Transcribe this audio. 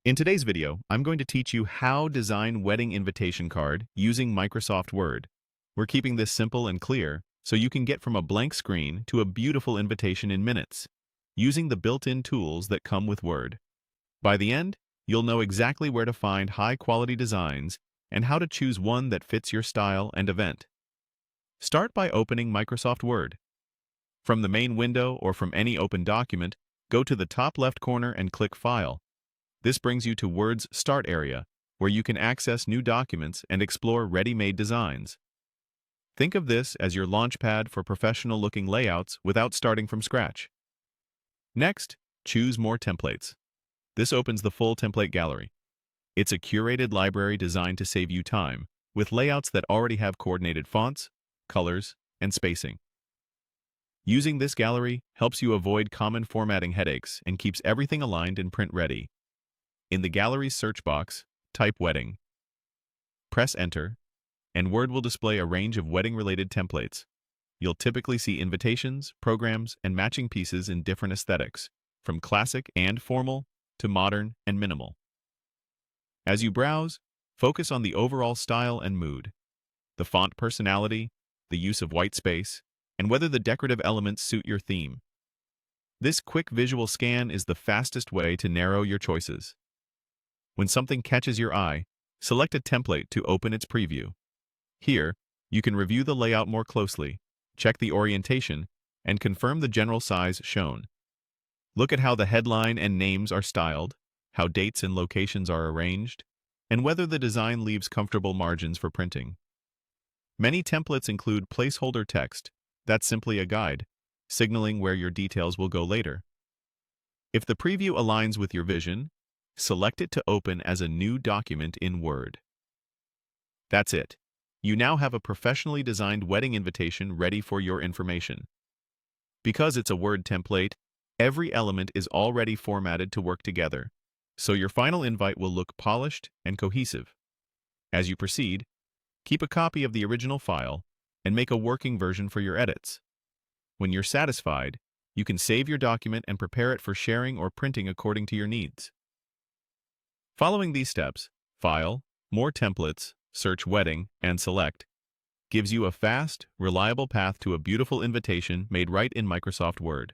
In today's video, I'm going to teach you how to design wedding invitation card using Microsoft Word. We're keeping this simple and clear so you can get from a blank screen to a beautiful invitation in minutes, using the built-in tools that come with Word. By the end, you'll know exactly where to find high-quality designs and how to choose one that fits your style and event. Start by opening Microsoft Word. From the main window or from any open document, go to the top left corner and click File. This brings you to Word's Start area, where you can access new documents and explore ready-made designs. Think of this as your launchpad for professional-looking layouts without starting from scratch. Next, choose More Templates. This opens the full template gallery. It's a curated library designed to save you time, with layouts that already have coordinated fonts, colors, and spacing. Using this gallery helps you avoid common formatting headaches and keeps everything aligned and print-ready. In the gallery's search box, type Wedding. Press Enter, and Word will display a range of wedding-related templates. You'll typically see invitations, programs, and matching pieces in different aesthetics, from classic and formal to modern and minimal. As you browse, focus on the overall style and mood, the font personality, the use of white space, and whether the decorative elements suit your theme. This quick visual scan is the fastest way to narrow your choices. When something catches your eye, select a template to open its preview. Here, you can review the layout more closely, check the orientation, and confirm the general size shown. Look at how the headline and names are styled, how dates and locations are arranged, and whether the design leaves comfortable margins for printing. Many templates include placeholder text. That's simply a guide, signaling where your details will go later. If the preview aligns with your vision, select it to open as a new document in Word. That's it. You now have a professionally designed wedding invitation ready for your information. Because it's a Word template, every element is already formatted to work together, so your final invite will look polished and cohesive. As you proceed, keep a copy of the original file and make a working version for your edits. When you're satisfied, you can save your document and prepare it for sharing or printing according to your needs. Following these steps, File, More Templates, search Wedding, and Select, gives you a fast, reliable path to a beautiful invitation made right in Microsoft Word.